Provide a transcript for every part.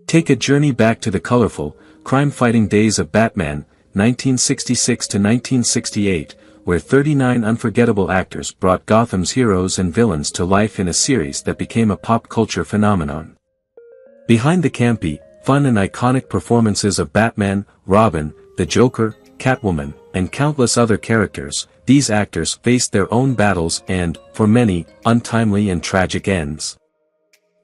Take a journey back to the colorful, crime-fighting days of Batman, 1966 to 1968, where 39 unforgettable actors brought Gotham's heroes and villains to life in a series that became a pop culture phenomenon. Behind the campy, fun and iconic performances of Batman, Robin, the Joker, Catwoman, and countless other characters, these actors faced their own battles and, for many, untimely and tragic ends.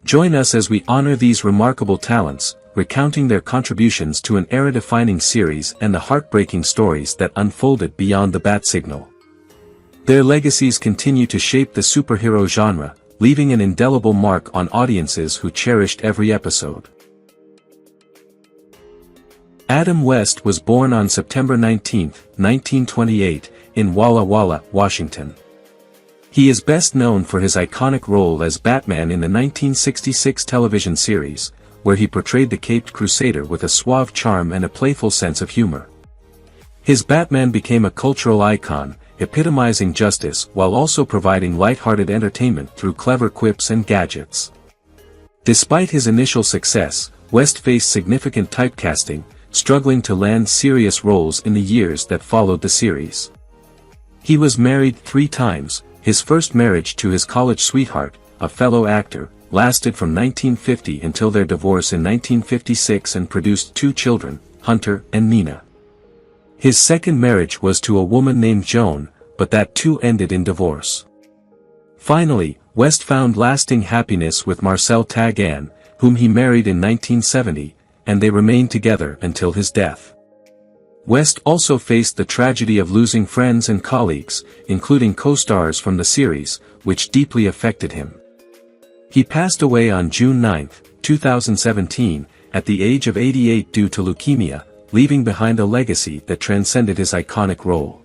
Join us as we honor these remarkable talents, recounting their contributions to an era-defining series and the heartbreaking stories that unfolded beyond the bat signal. Their legacies continue to shape the superhero genre, leaving an indelible mark on audiences who cherished every episode. Adam West was born on September 19, 1928, in Walla Walla, Washington. He is best known for his iconic role as Batman in the 1966 television series, where he portrayed the Caped Crusader with a suave charm and a playful sense of humor. His Batman became a cultural icon, epitomizing justice while also providing light-hearted entertainment through clever quips and gadgets. Despite his initial success, West faced significant typecasting, struggling to land serious roles in the years that followed the series. He was married 3 times. His first marriage to his college sweetheart, a fellow actor, lasted from 1950 until their divorce in 1956 and produced 2 children, Hunter and Nina. His second marriage was to a woman named Joan, but that too ended in divorce. Finally, West found lasting happiness with Marcel Tagan, whom he married in 1970, and they remained together until his death. West also faced the tragedy of losing friends and colleagues, including co-stars from the series, which deeply affected him. He passed away on June 9, 2017, at the age of 88 due to leukemia, leaving behind a legacy that transcended his iconic role.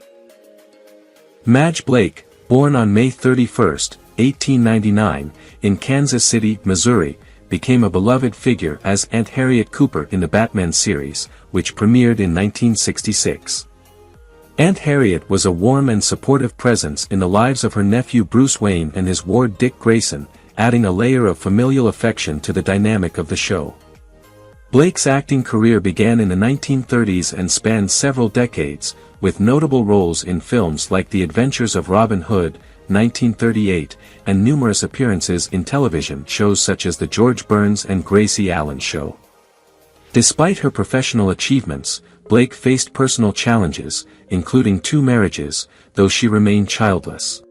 Madge Blake, born on May 31, 1899, in Kansas City, Missouri, became a beloved figure as Aunt Harriet Cooper in the Batman series, which premiered in 1966. Aunt Harriet was a warm and supportive presence in the lives of her nephew Bruce Wayne and his ward Dick Grayson, adding a layer of familial affection to the dynamic of the show. Blake's acting career began in the 1930s and spanned several decades, with notable roles in films like The Adventures of Robin Hood, 1938, and numerous appearances in television shows such as The George Burns and Gracie Allen Show. Despite her professional achievements, Blake faced personal challenges, including 2 marriages, though she remained childless.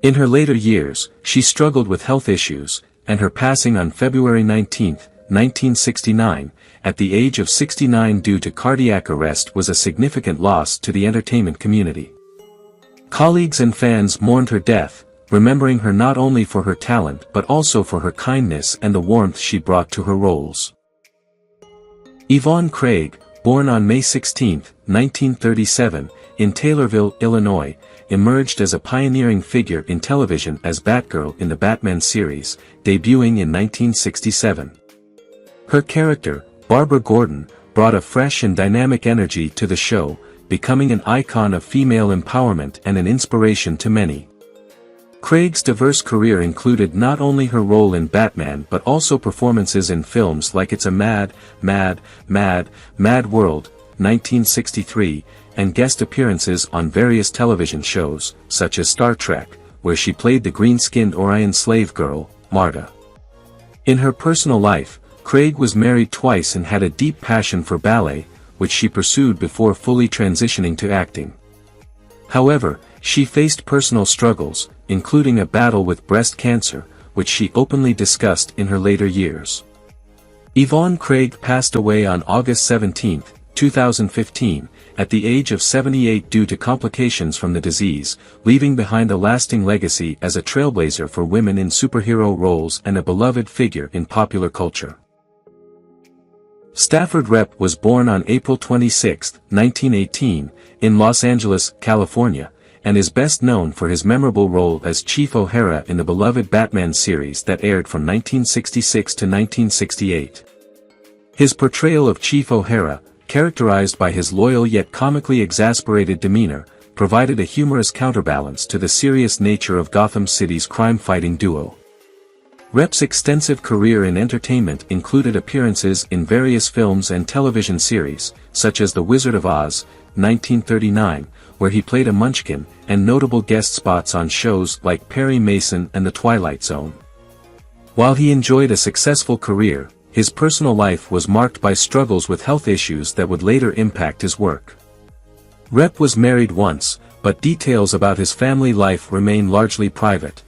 In her later years, she struggled with health issues, and her passing on February 19, 1969, at the age of 69 due to cardiac arrest was a significant loss to the entertainment community. Colleagues and fans mourned her death, remembering her not only for her talent but also for her kindness and the warmth she brought to her roles. Ivon Craig, born on May 16, 1937, in Taylorville, Illinois, emerged as a pioneering figure in television as Batgirl in the Batman series, debuting in 1967. Her character, Barbara Gordon, brought a fresh and dynamic energy to the show, becoming an icon of female empowerment and an inspiration to many. Craig's diverse career included not only her role in Batman but also performances in films like It's a Mad, Mad, Mad, Mad World, 1963, and guest appearances on various television shows, such as Star Trek, where she played the green-skinned Orion slave girl, Marta. In her personal life, Craig was married twice and had a deep passion for ballet, which she pursued before fully transitioning to acting. However, she faced personal struggles, including a battle with breast cancer, which she openly discussed in her later years. Ivon Craig passed away on August 17, 2015, at the age of 78 due to complications from the disease, leaving behind a lasting legacy as a trailblazer for women in superhero roles and a beloved figure in popular culture. Stafford Repp was born on April 26, 1918, in Los Angeles, California, and is best known for his memorable role as Chief O'Hara in the beloved Batman series that aired from 1966 to 1968. His portrayal of Chief O'Hara, characterized by his loyal yet comically exasperated demeanor, provided a humorous counterbalance to the serious nature of Gotham City's crime-fighting duo. Rep's extensive career in entertainment included appearances in various films and television series, such as The Wizard of Oz, 1939, where he played a munchkin, and notable guest spots on shows like Perry Mason and The Twilight Zone. While he enjoyed a successful career, his personal life was marked by struggles with health issues that would later impact his work. Rep was married once, but details about his family life remain largely private.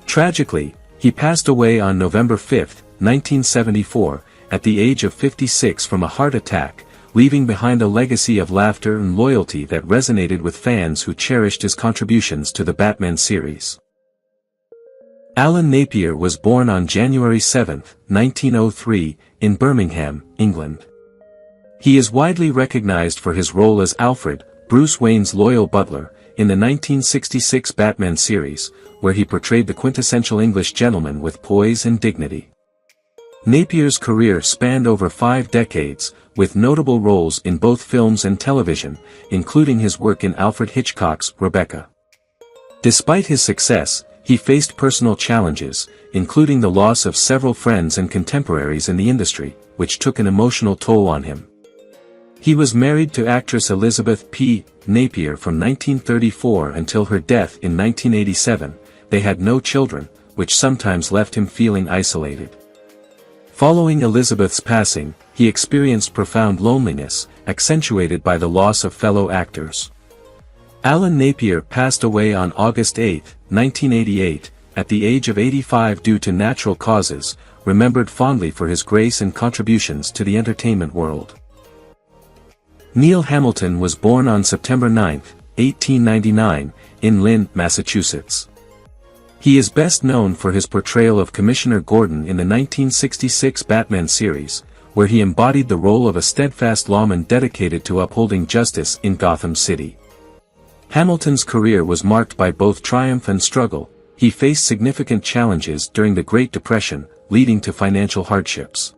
Tragically, he passed away on November 5, 1974, at the age of 56 from a heart attack, leaving behind a legacy of laughter and loyalty that resonated with fans who cherished his contributions to the Batman series. Alan Napier was born on January 7, 1903, in Birmingham, England. He is widely recognized for his role as Alfred, Bruce Wayne's loyal butler, in the 1966 Batman series, where he portrayed the quintessential English gentleman with poise and dignity. Napier's career spanned over 5 decades, with notable roles in both films and television, including his work in Alfred Hitchcock's Rebecca. Despite his success, he faced personal challenges, including the loss of several friends and contemporaries in the industry, which took an emotional toll on him. He was married to actress Elizabeth P. Napier from 1934 until her death in 1987. They had no children, which sometimes left him feeling isolated. Following Elizabeth's passing, he experienced profound loneliness, accentuated by the loss of fellow actors. Alan Napier passed away on August 8, 1988, at the age of 85 due to natural causes, remembered fondly for his grace and contributions to the entertainment world. Neil Hamilton was born on September 9, 1899, in Lynn, Massachusetts. He is best known for his portrayal of Commissioner Gordon in the 1966 Batman series, where he embodied the role of a steadfast lawman dedicated to upholding justice in Gotham City. Hamilton's career was marked by both triumph and struggle. He faced significant challenges during the Great Depression, leading to financial hardships.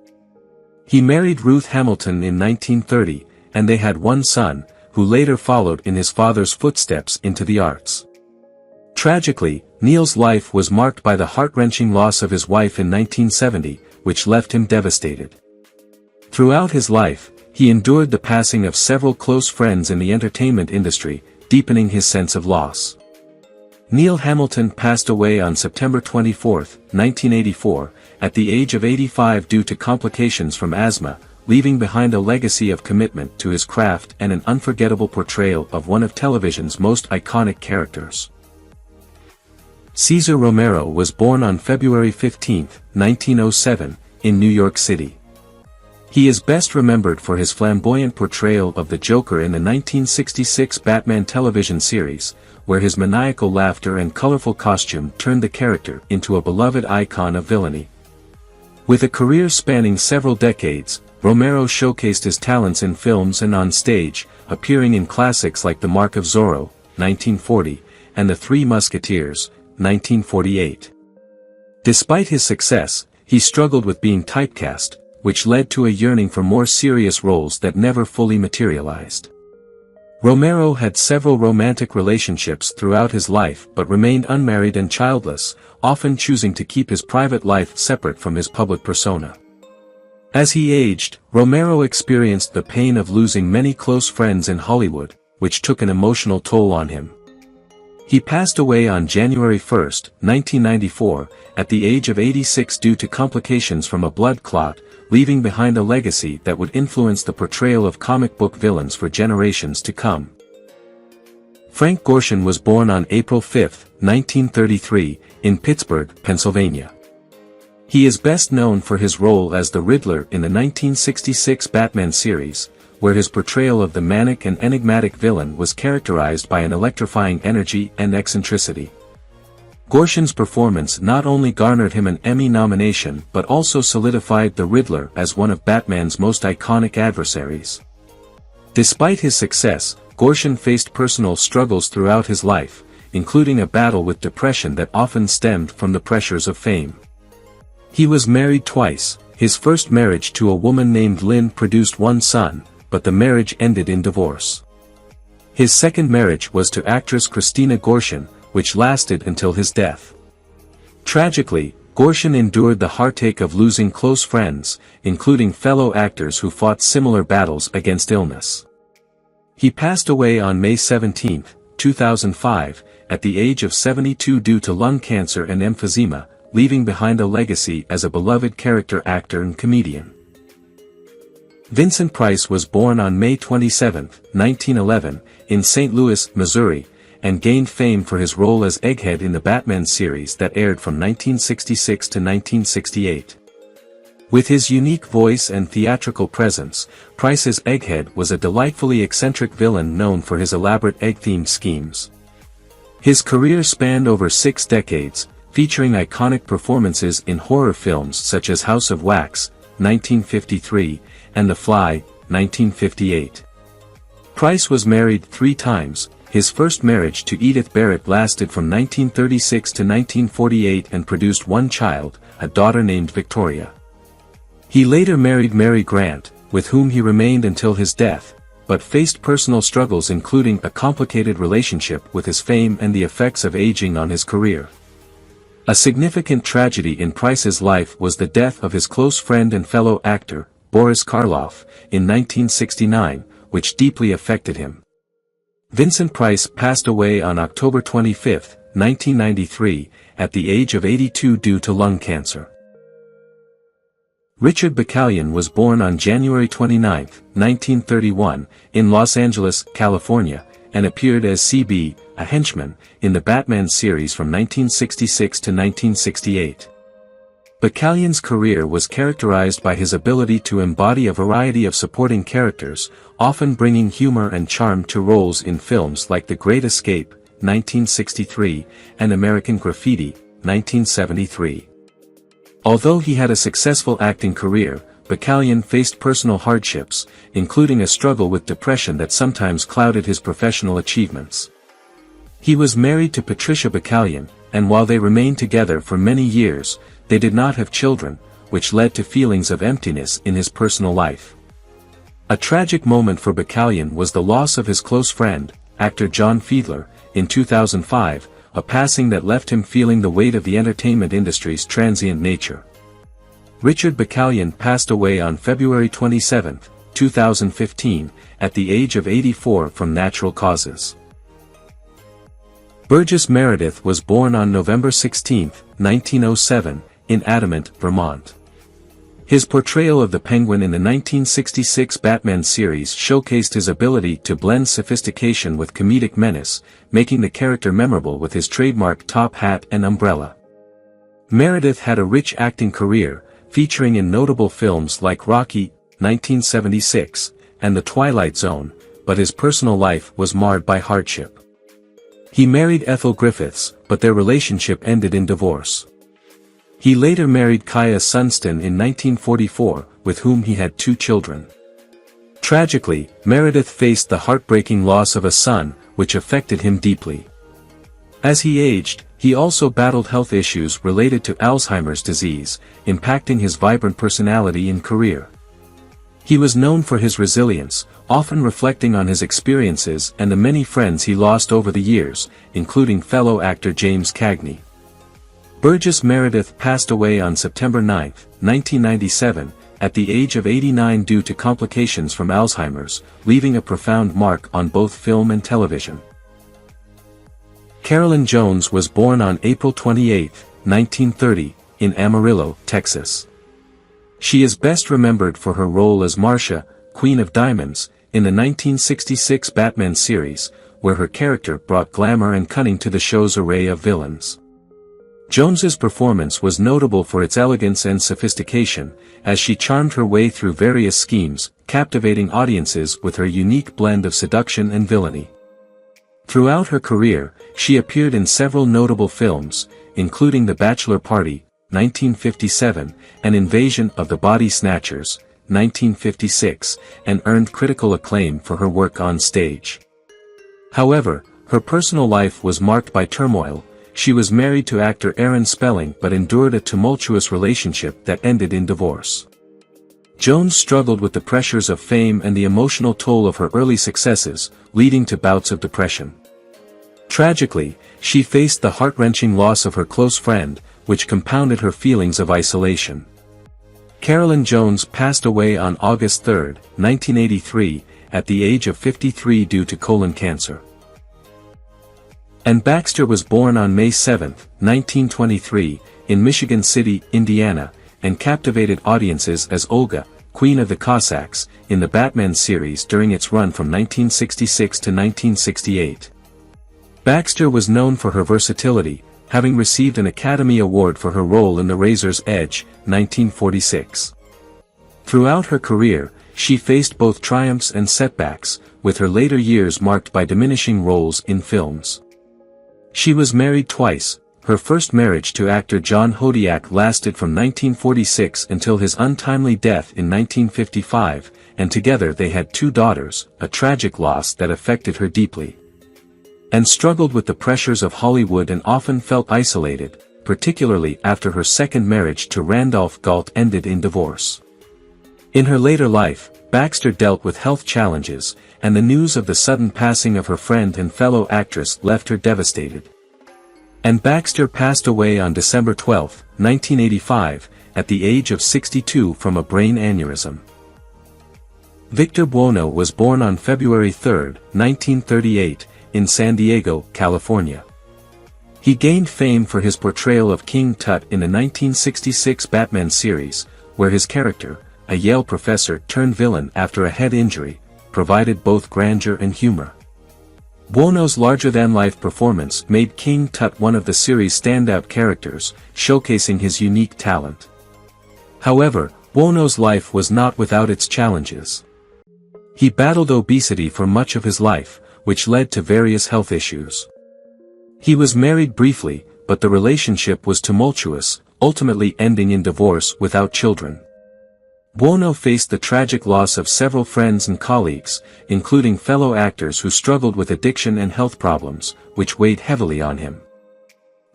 He married Ruth Hamilton in 1930, and they had one son, who later followed in his father's footsteps into the arts. Tragically, Neil's life was marked by the heart-wrenching loss of his wife in 1970, which left him devastated. Throughout his life, he endured the passing of several close friends in the entertainment industry, deepening his sense of loss. Neil Hamilton passed away on September 24, 1984, at the age of 85 due to complications from asthma, leaving behind a legacy of commitment to his craft and an unforgettable portrayal of one of television's most iconic characters. Cesar Romero was born on February 15, 1907, in New York City. He is best remembered for his flamboyant portrayal of the Joker in the 1966 Batman television series, where his maniacal laughter and colorful costume turned the character into a beloved icon of villainy. With a career spanning several decades, Romero showcased his talents in films and on stage, appearing in classics like The Mark of Zorro, 1940, and The Three Musketeers, 1948. Despite his success, he struggled with being typecast, which led to a yearning for more serious roles that never fully materialized. Romero had several romantic relationships throughout his life but remained unmarried and childless, often choosing to keep his private life separate from his public persona. As he aged, Romero experienced the pain of losing many close friends in Hollywood, which took an emotional toll on him. He passed away on January 1, 1994, at the age of 86 due to complications from a blood clot, leaving behind a legacy that would influence the portrayal of comic book villains for generations to come. Frank Gorshin was born on April 5, 1933, in Pittsburgh, Pennsylvania. He is best known for his role as the Riddler in the 1966 Batman series, where his portrayal of the manic and enigmatic villain was characterized by an electrifying energy and eccentricity. Gorshin's performance not only garnered him an Emmy nomination but also solidified the Riddler as one of Batman's most iconic adversaries. Despite his success, Gorshin faced personal struggles throughout his life, including a battle with depression that often stemmed from the pressures of fame. He was married twice. His first marriage to a woman named Lynn produced one son, but the marriage ended in divorce. His second marriage was to actress Christina Gorshin, which lasted until his death. Tragically, Goran endured the heartache of losing close friends, including fellow actors who fought similar battles against illness. He passed away on May 17, 2005, at the age of 72 due to lung cancer and emphysema, leaving behind a legacy as a beloved character actor and comedian. Vincent Price was born on May 27, 1911, in St. Louis, Missouri, and gained fame for his role as Egghead in the Batman series that aired from 1966 to 1968. With his unique voice and theatrical presence, Price's Egghead was a delightfully eccentric villain known for his elaborate egg-themed schemes. His career spanned over 6 decades, featuring iconic performances in horror films such as House of Wax, 1953, and The Fly, 1958. Price was married 3 times. His first marriage to Edith Barrett lasted from 1936 to 1948 and produced 1 child, a daughter named Victoria. He later married Mary Grant, with whom he remained until his death, but faced personal struggles including a complicated relationship with his fame and the effects of aging on his career. A significant tragedy in Price's life was the death of his close friend and fellow actor, Boris Karloff, in 1969, which deeply affected him. Vincent Price passed away on October 25, 1993, at the age of 82 due to lung cancer. Richard Bacallion was born on January 29, 1931, in Los Angeles, California, and appeared as CB, a henchman, in the Batman series from 1966 to 1968. Bacallion's career was characterized by his ability to embody a variety of supporting characters, often bringing humor and charm to roles in films like The Great Escape, 1963, and American Graffiti, 1973. Although he had a successful acting career, Bacallion faced personal hardships, including a struggle with depression that sometimes clouded his professional achievements. He was married to Patricia Bacallion, and while they remained together for many years, they did not have children, which led to feelings of emptiness in his personal life. A tragic moment for Bacallion was the loss of his close friend, actor John Fiedler, in 2005, a passing that left him feeling the weight of the entertainment industry's transient nature. Richard Bacallion passed away on February 27, 2015, at the age of 84 from natural causes. Burgess Meredith was born on November 16, 1907, in Adamant, Vermont. His portrayal of the Penguin in the 1966 Batman series showcased his ability to blend sophistication with comedic menace, making the character memorable with his trademark top hat and umbrella. Meredith had a rich acting career, featuring in notable films like Rocky, 1976, and The Twilight Zone, but his personal life was marred by hardship. He married Ethel Griffiths, but their relationship ended in divorce. He later married Kaya Sunston in 1944, with whom he had 2 children. Tragically, Meredith faced the heartbreaking loss of a son, which affected him deeply. As he aged, he also battled health issues related to Alzheimer's disease, impacting his vibrant personality and career. He was known for his resilience, often reflecting on his experiences and the many friends he lost over the years, including fellow actor James Cagney. Burgess Meredith passed away on September 9, 1997, at the age of 89 due to complications from Alzheimer's, leaving a profound mark on both film and television. Carolyn Jones was born on April 28, 1930, in Amarillo, Texas. She is best remembered for her role as Marcia, Queen of Diamonds, in the 1966 Batman series, where her character brought glamour and cunning to the show's array of villains. Jones's performance was notable for its elegance and sophistication, as she charmed her way through various schemes, captivating audiences with her unique blend of seduction and villainy. Throughout her career, she appeared in several notable films, including The Bachelor Party, 1957, and Invasion of the Body Snatchers, 1956, and earned critical acclaim for her work on stage. However, her personal life was marked by turmoil. She was married to actor Aaron Spelling but endured a tumultuous relationship that ended in divorce. Jones struggled with the pressures of fame and the emotional toll of her early successes, leading to bouts of depression. Tragically, she faced the heart-wrenching loss of her close friend, which compounded her feelings of isolation. Carolyn Jones passed away on August 3, 1983, at the age of 53 due to colon cancer. And Baxter was born on May 7, 1923, in Michigan City, Indiana, and captivated audiences as Olga, Queen of the Cossacks, in the Batman series during its run from 1966 to 1968. Baxter was known for her versatility, having received an Academy Award for her role in The Razor's Edge, 1946. Throughout her career, she faced both triumphs and setbacks, with her later years marked by diminishing roles in films. She was married twice. Her first marriage to actor John Hodiak lasted from 1946 until his untimely death in 1955, and together they had 2 daughters, a tragic loss that affected her deeply. And struggled with the pressures of Hollywood and often felt isolated, particularly after her second marriage to Randolph Galt ended in divorce. In her later life, Baxter dealt with health challenges, and the news of the sudden passing of her friend and fellow actress left her devastated. And Baxter passed away on December 12, 1985, at the age of 62 from a brain aneurysm. Victor Buono was born on February 3, 1938, in San Diego, California. He gained fame for his portrayal of King Tut in the 1966 Batman series, where his character, a Yale professor turned villain after a head injury, provided both grandeur and humor. Buono's larger-than-life performance made King Tut one of the series' standout characters, showcasing his unique talent. However, Buono's life was not without its challenges. He battled obesity for much of his life, which led to various health issues. He was married briefly, but the relationship was tumultuous, ultimately ending in divorce without children. Buono faced the tragic loss of several friends and colleagues, including fellow actors who struggled with addiction and health problems, which weighed heavily on him.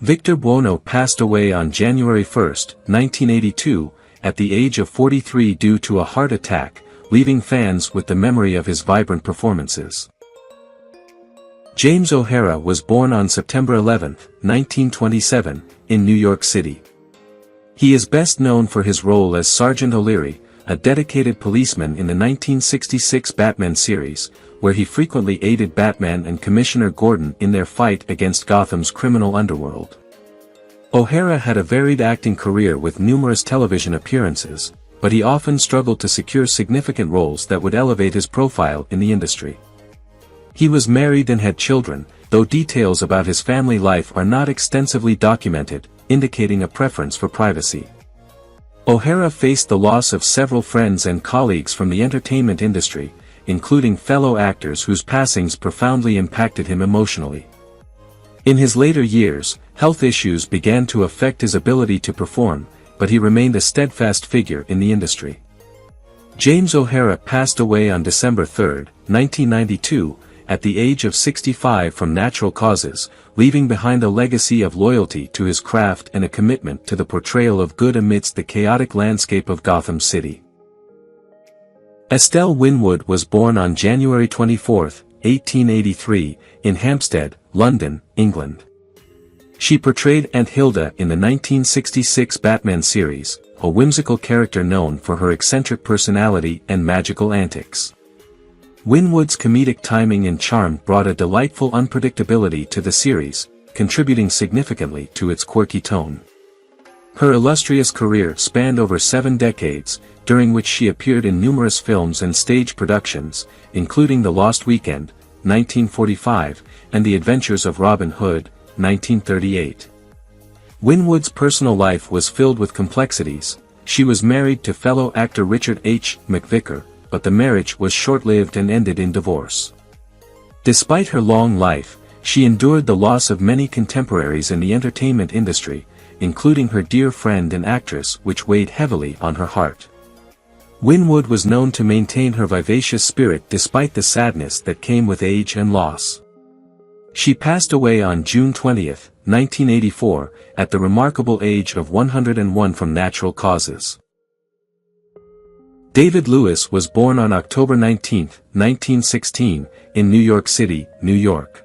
Victor Buono passed away on January 1, 1982, at the age of 43 due to a heart attack, leaving fans with the memory of his vibrant performances. James OHara was born on September 11, 1927, in New York City. He is best known for his role as Sergeant O'Leary, a dedicated policeman in the 1966 Batman series, where he frequently aided Batman and Commissioner Gordon in their fight against Gotham's criminal underworld. OHara had a varied acting career with numerous television appearances, but he often struggled to secure significant roles that would elevate his profile in the industry. He was married and had children, though details about his family life are not extensively documented, indicating a preference for privacy. OHara faced the loss of several friends and colleagues from the entertainment industry, including fellow actors whose passings profoundly impacted him emotionally. In his later years, health issues began to affect his ability to perform, but he remained a steadfast figure in the industry. James OHara passed away on December 3, 1992, at the age of 65 from natural causes, leaving behind a legacy of loyalty to his craft and a commitment to the portrayal of good amidst the chaotic landscape of Gotham City. Estelle Winwood was born on January 24, 1883, in Hampstead, London, England. She portrayed Aunt Hilda in the 1966 Batman series, a whimsical character known for her eccentric personality and magical antics. Winwood's comedic timing and charm brought a delightful unpredictability to the series, contributing significantly to its quirky tone. Her illustrious career spanned over 7 decades, during which she appeared in numerous films and stage productions, including The Lost Weekend, 1945, and The Adventures of Robin Hood, 1938. Winwood's personal life was filled with complexities. She was married to fellow actor Richard H. McVicker, but the marriage was short-lived and ended in divorce. Despite her long life, she endured the loss of many contemporaries in the entertainment industry, including her dear friend and actress, which weighed heavily on her heart. Winwood was known to maintain her vivacious spirit despite the sadness that came with age and loss. She passed away on June 20, 1984, at the remarkable age of 101 from natural causes. David Lewis was born on October 19, 1916, in New York City, New York.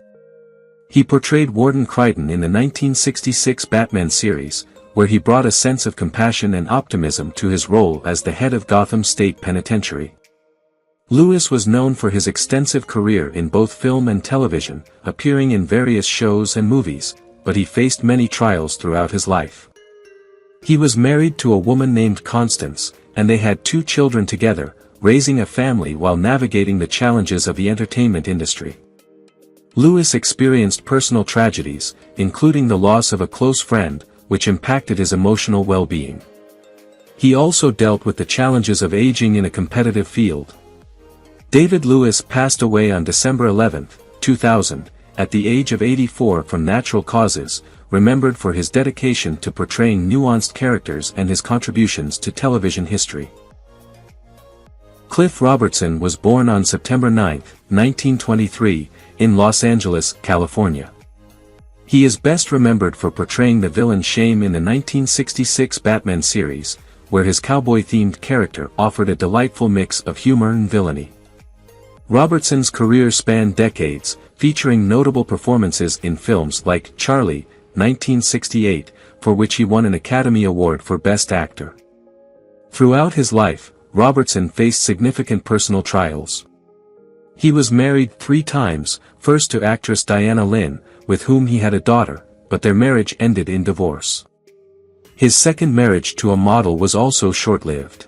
He portrayed Warden Crichton in the 1966 Batman series, where he brought a sense of compassion and optimism to his role as the head of Gotham State Penitentiary. Lewis was known for his extensive career in both film and television, appearing in various shows and movies, but he faced many trials throughout his life. He was married to a woman named Constance, and they had 2 children together, raising a family while navigating the challenges of the entertainment industry. Lewis experienced personal tragedies, including the loss of a close friend, which impacted his emotional well-being. He also dealt with the challenges of aging in a competitive field. David Lewis passed away on December 11, 2000, at the age of 84 from natural causes, remembered for his dedication to portraying nuanced characters and his contributions to television history. Cliff Robertson was born on September 9, 1923, in Los Angeles, California. He is best remembered for portraying the villain Shame in the 1966 Batman series, where his cowboy-themed character offered a delightful mix of humor and villainy. Robertson's career spanned decades, featuring notable performances in films like Charlie, 1968, for which he won an Academy Award for Best Actor. Throughout his life, Robertson faced significant personal trials. He was married 3 times, first to actress Diana Lynn, with whom he had a daughter, but their marriage ended in divorce. His second marriage to a model was also short-lived.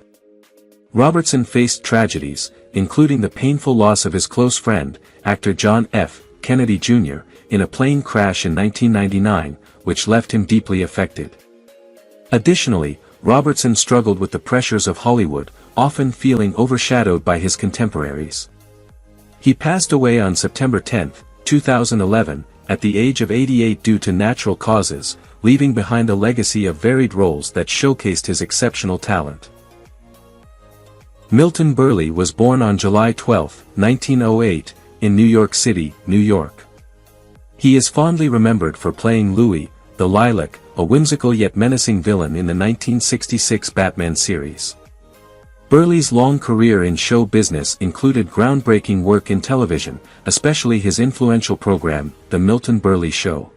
Robertson faced tragedies, including the painful loss of his close friend, actor John F. Kennedy Jr., in a plane crash in 1999, which left him deeply affected. Additionally, Robertson struggled with the pressures of Hollywood, often feeling overshadowed by his contemporaries. He passed away on September 10, 2011, at the age of 88 due to natural causes, leaving behind a legacy of varied roles that showcased his exceptional talent. Milton Bley was born on July 12, 1908, in New York City, New York. He is fondly remembered for playing Louis, the Lilac, a whimsical yet menacing villain in the 1966 Batman series. Bley's long career in show business included groundbreaking work in television, especially his influential program, The Milton Bley Show.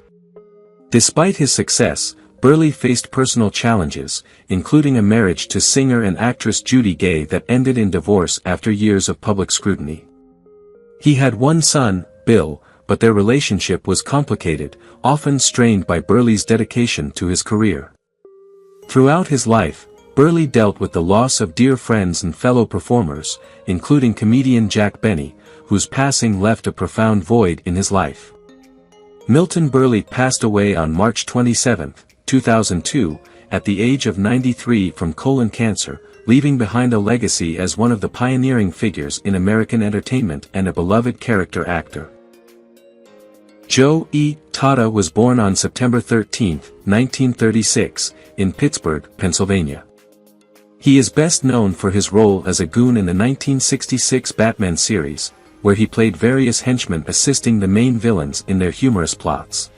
Despite his success, Bley faced personal challenges, including a marriage to singer and actress Judy Gay that ended in divorce after years of public scrutiny. He had 1 son, Bill, but their relationship was complicated, often strained by Bley's dedication to his career. Throughout his life, Bley dealt with the loss of dear friends and fellow performers, including comedian Jack Benny, whose passing left a profound void in his life. Milton Bley passed away on March 27, 2002, at the age of 93 from colon cancer, leaving behind a legacy as one of the pioneering figures in American entertainment and a beloved character actor. Joe E. Toata was born on September 13, 1936, in Pittsburgh, Pennsylvania. He is best known for his role as a goon in the 1966 Batman series, where he played various henchmen assisting the main villains in their humorous plots.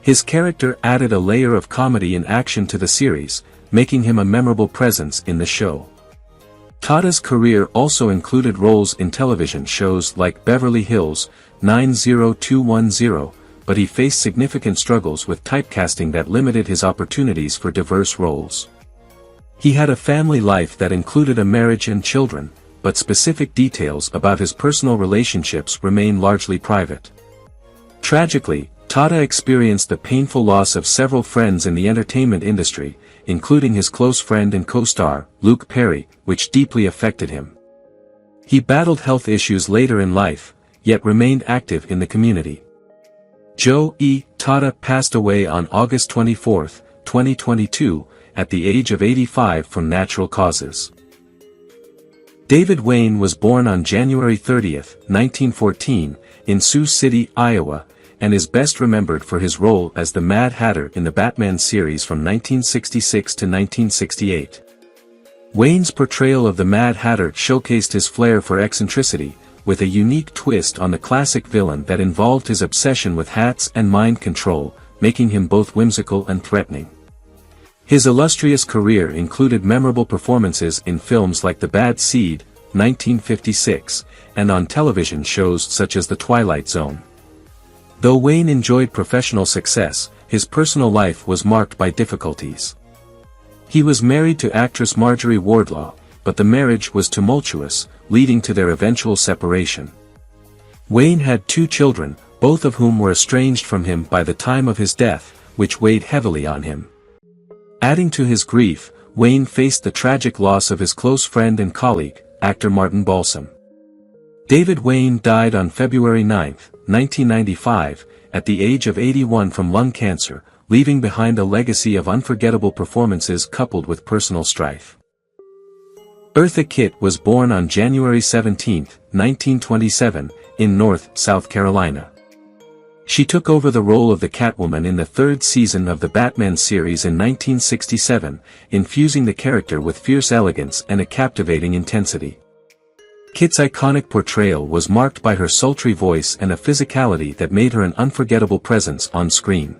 His character added a layer of comedy and action to the series, making him a memorable presence in the show. Toata's career also included roles in television shows like Beverly Hills 90210, but he faced significant struggles with typecasting that limited his opportunities for diverse roles. He had a family life that included a marriage and children, but specific details about his personal relationships remain largely private. Tragically, Toata experienced the painful loss of several friends in the entertainment industry, including his close friend and co-star, Luke Perry, which deeply affected him. He battled health issues later in life, yet remained active in the community. Joe E. Toata passed away on August 24, 2022, at the age of 85 from natural causes. David Wayne was born on January 30, 1914, in Sioux City, Iowa, and is best remembered for his role as the Mad Hatter in the Batman series from 1966 to 1968. Wayne's portrayal of the Mad Hatter showcased his flair for eccentricity, with a unique twist on the classic villain that involved his obsession with hats and mind control, making him both whimsical and threatening. His illustrious career included memorable performances in films like The Bad Seed, 1956, and on television shows such as The Twilight Zone. Though Wayne enjoyed professional success, his personal life was marked by difficulties. He was married to actress Marjorie Wardlaw, but the marriage was tumultuous, leading to their eventual separation. Wayne had 2 children, both of whom were estranged from him by the time of his death, which weighed heavily on him. Adding to his grief, Wayne faced the tragic loss of his close friend and colleague, actor Martin Balsam. David Wayne died on February 9, 1995, at the age of 81 from lung cancer, leaving behind a legacy of unforgettable performances coupled with personal strife. Eartha Kitt was born on January 17, 1927, in North, South Carolina. She took over the role of the Catwoman in the 3rd season of the Batman series in 1967, infusing the character with fierce elegance and a captivating intensity. Kitt's iconic portrayal was marked by her sultry voice and a physicality that made her an unforgettable presence on screen.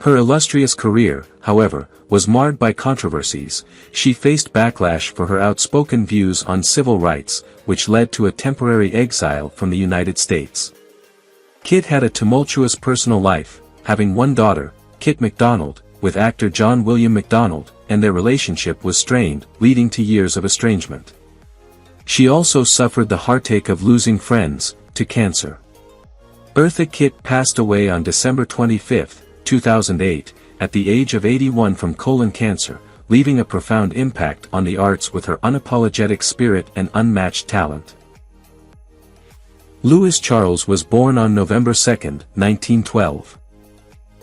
Her illustrious career, however, was marred by controversies. She faced backlash for her outspoken views on civil rights, which led to a temporary exile from the United States. Kitt had a tumultuous personal life, having one daughter, Kit MacDonald, with actor John William MacDonald, and their relationship was strained, leading to years of estrangement. She also suffered the heartache of losing friends to cancer. Eartha Kitt passed away on December 25, 2008, at the age of 81 from colon cancer, leaving a profound impact on the arts with her unapologetic spirit and unmatched talent. Louis Charles was born on November 2, 1912.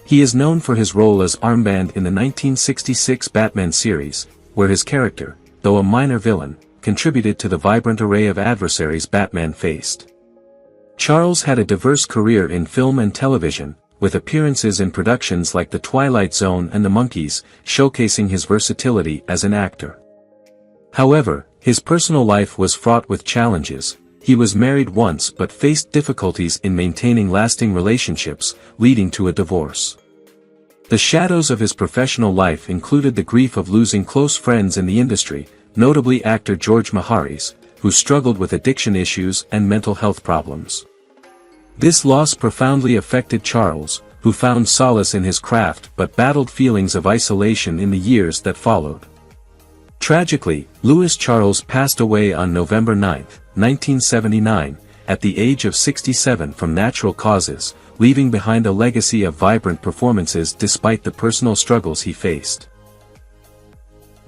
He is known for his role as Armband in the 1966 Batman series, where his character, though a minor villain, contributed to the vibrant array of adversaries Batman faced. Charles had a diverse career in film and television, with appearances in productions like The Twilight Zone and The Monkees, showcasing his versatility as an actor. However, his personal life was fraught with challenges. He was married once but faced difficulties in maintaining lasting relationships, leading to a divorce. The shadows of his professional life included the grief of losing close friends in the industry, notably actor George Maharis, who struggled with addiction issues and mental health problems. This loss profoundly affected Charles, who found solace in his craft but battled feelings of isolation in the years that followed. Tragically, Louis Charles passed away on November 9, 1979, at the age of 67 from natural causes, leaving behind a legacy of vibrant performances despite the personal struggles he faced.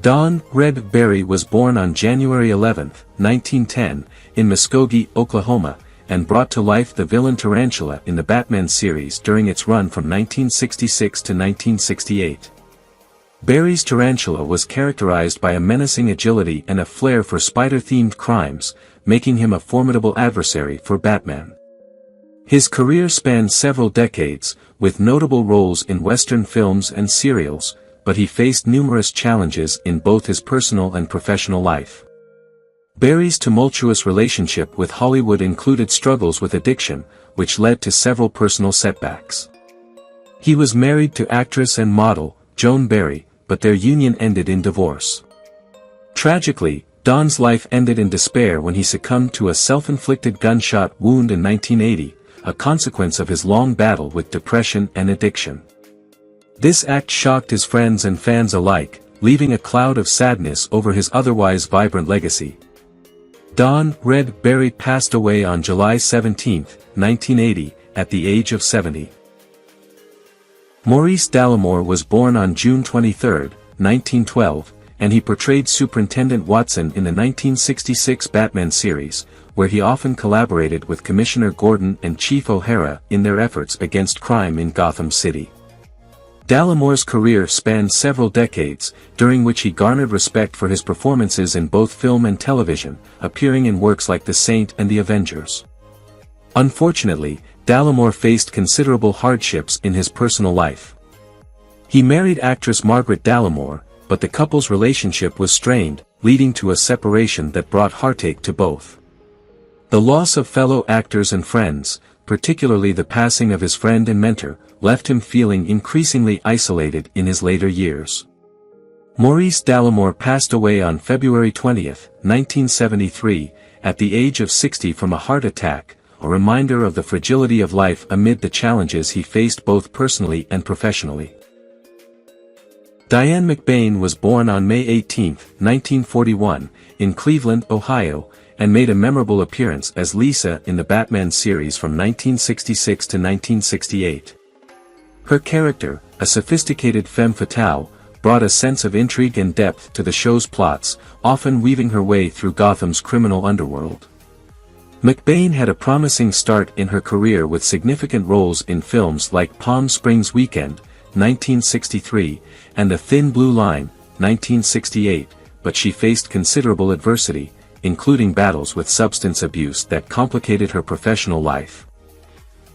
Don "Red" Barry was born on January 11, 1910, in Muskogee, Oklahoma, and brought to life the villain Tarantula in the Batman series during its run from 1966 to 1968. Barry's Tarantula was characterized by a menacing agility and a flair for spider-themed crimes, making him a formidable adversary for Batman. His career spanned several decades, with notable roles in Western films and serials, but he faced numerous challenges in both his personal and professional life. Barry's tumultuous relationship with Hollywood included struggles with addiction, which led to several personal setbacks. He was married to actress and model, Joan Barry, but their union ended in divorce. Tragically, Don's life ended in despair when he succumbed to a self-inflicted gunshot wound in 1980, a consequence of his long battle with depression and addiction. This act shocked his friends and fans alike, leaving a cloud of sadness over his otherwise vibrant legacy. Don "Red" Barry passed away on July 17, 1980, at the age of 70. Maurice Delamore was born on June 23, 1912, and he portrayed Superintendent Watson in the 1966 Batman series, where he often collaborated with Commissioner Gordon and Chief OHara in their efforts against crime in Gotham City. Delamore's career spanned several decades, during which he garnered respect for his performances in both film and television, appearing in works like The Saint and The Avengers. Unfortunately, Delamore faced considerable hardships in his personal life. He married actress Margaret Delamore, but the couple's relationship was strained, leading to a separation that brought heartache to both. The loss of fellow actors and friends, particularly the passing of his friend and mentor, left him feeling increasingly isolated in his later years. Maurice Delamore passed away on February 20, 1973, at the age of 60 from a heart attack, a reminder of the fragility of life amid the challenges he faced both personally and professionally. Diane McBain was born on May 18, 1941, in Cleveland, Ohio, and made a memorable appearance as Lisa in the Batman series from 1966 to 1968. Her character, a sophisticated femme fatale, brought a sense of intrigue and depth to the show's plots, often weaving her way through Gotham's criminal underworld. McBain had a promising start in her career with significant roles in films like Palm Springs Weekend, 1963, and The Thin Blue Line, 1968, but she faced considerable adversity, including battles with substance abuse that complicated her professional life.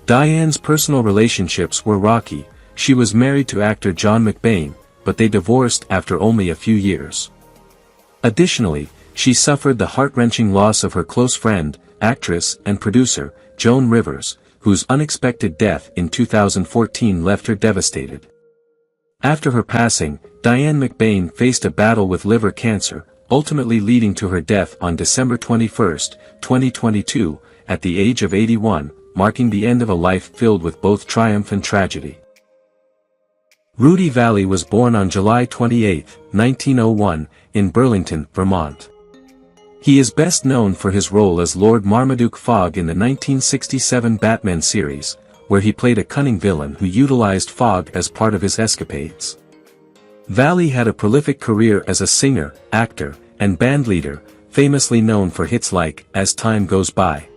Diane's personal relationships were rocky. She was married to actor John McBain, but they divorced after only a few years. Additionally, she suffered the heart-wrenching loss of her close friend, actress and producer, Joan Rivers, whose unexpected death in 2014 left her devastated. After her passing, Diane McBain faced a battle with liver cancer, ultimately leading to her death on December 21, 2022, at the age of 81, marking the end of a life filled with both triumph and tragedy. Rudy Valley was born on July 28, 1901, in Burlington, Vermont. He is best known for his role as Lord Marmaduke Fogg in the 1967 Batman series, where he played a cunning villain who utilized Fogg as part of his escapades. Valley had a prolific career as a singer, actor, and bandleader, famously known for hits like As Time Goes By.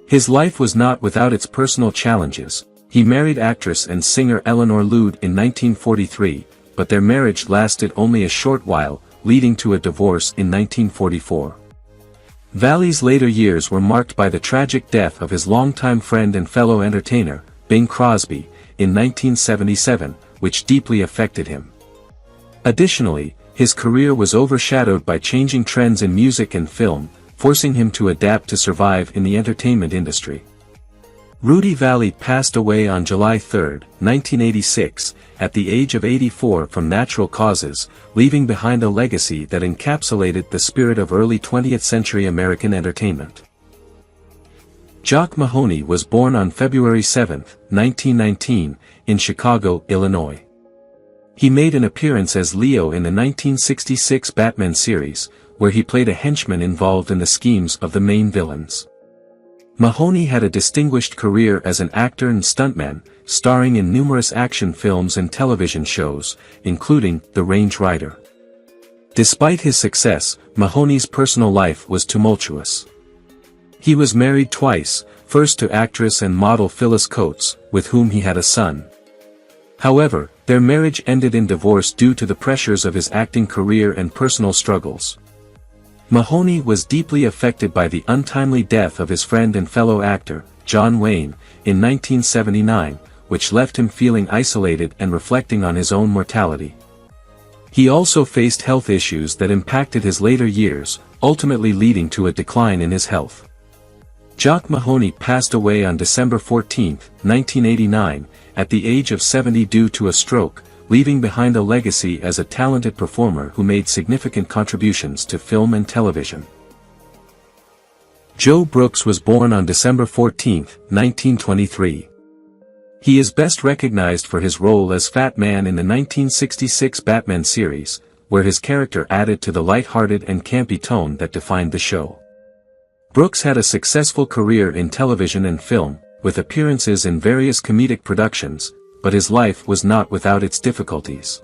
His life was not without its personal challenges. He married actress and singer Eleanor Lude in 1943, but their marriage lasted only a short while, leading to a divorce in 1944. Valley's later years were marked by the tragic death of his longtime friend and fellow entertainer, Bing Crosby, in 1977, which deeply affected him. Additionally, his career was overshadowed by changing trends in music and film, forcing him to adapt to survive in the entertainment industry. Rudy Valley passed away on July 3, 1986, at the age of 84 from natural causes, leaving behind a legacy that encapsulated the spirit of early 20th century American entertainment. Jock Mahoney was born on February 7, 1919, in Chicago, Illinois. He made an appearance as Leo in the 1966 Batman series, where he played a henchman involved in the schemes of the main villains. Mahoney had a distinguished career as an actor and stuntman, starring in numerous action films and television shows, including The Range Rider. Despite his success, Mahoney's personal life was tumultuous. He was married twice, first to actress and model Phyllis Coates, with whom he had a son. However, their marriage ended in divorce due to the pressures of his acting career and personal struggles. Mahoney was deeply affected by the untimely death of his friend and fellow actor, John Wayne, in 1979, which left him feeling isolated and reflecting on his own mortality. He also faced health issues that impacted his later years, ultimately leading to a decline in his health. Jock Mahoney passed away on December 14, 1989, at the age of 70 due to a stroke, leaving behind a legacy as a talented performer who made significant contributions to film and television. Joe Brooks was born on December 14, 1923. He is best recognized for his role as Fat Man in the 1966 Batman series, where his character added to the light-hearted and campy tone that defined the show. Brooks had a successful career in television and film, with appearances in various comedic productions, but his life was not without its difficulties.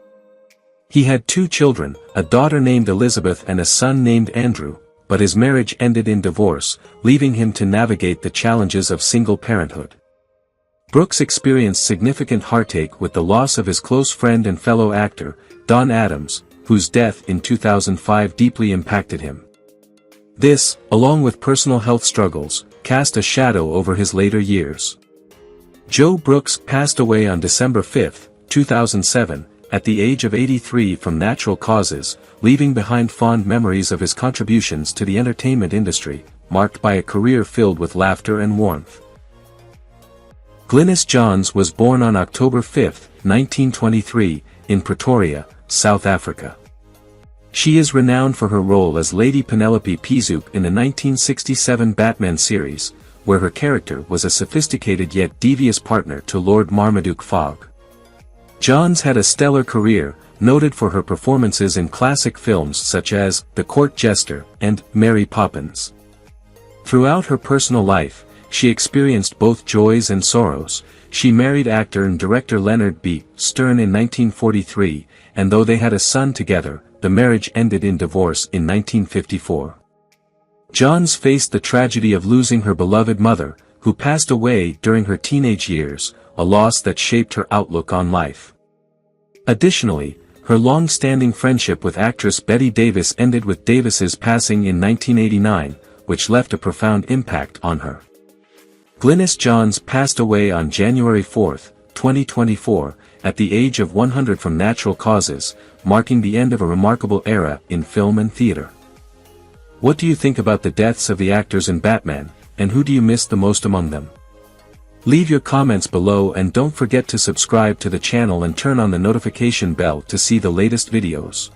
He had 2 children, a daughter named Elizabeth and a son named Andrew, but his marriage ended in divorce, leaving him to navigate the challenges of single parenthood. Brooks experienced significant heartache with the loss of his close friend and fellow actor, Don Adams, whose death in 2005 deeply impacted him. This, along with personal health struggles, cast a shadow over his later years. Joe Brooks passed away on December 5, 2007, at the age of 83 from natural causes, leaving behind fond memories of his contributions to the entertainment industry, marked by a career filled with laughter and warmth. Glennis Johns was born on October 5, 1923, in Pretoria, South Africa. She is renowned for her role as Lady Penelope Pizook in the 1967 Batman series, where her character was a sophisticated yet devious partner to Lord Marmaduke Fogg. Johns had a stellar career, noted for her performances in classic films such as The Court Jester and Mary Poppins. Throughout her personal life, she experienced both joys and sorrows. She married actor and director Leonard B. Stern in 1943, and though they had a son together, the marriage ended in divorce in 1954. Johns faced the tragedy of losing her beloved mother, who passed away during her teenage years, a loss that shaped her outlook on life. Additionally, her long-standing friendship with actress Bette Davis ended with Davis's passing in 1989, which left a profound impact on her. Glennis Johns passed away on January 4, 2024, at the age of 100 from natural causes, marking the end of a remarkable era in film and theater. What do you think about the deaths of the actors in Batman, and who do you miss the most among them? Leave your comments below and don't forget to subscribe to the channel and turn on the notification bell to see the latest videos.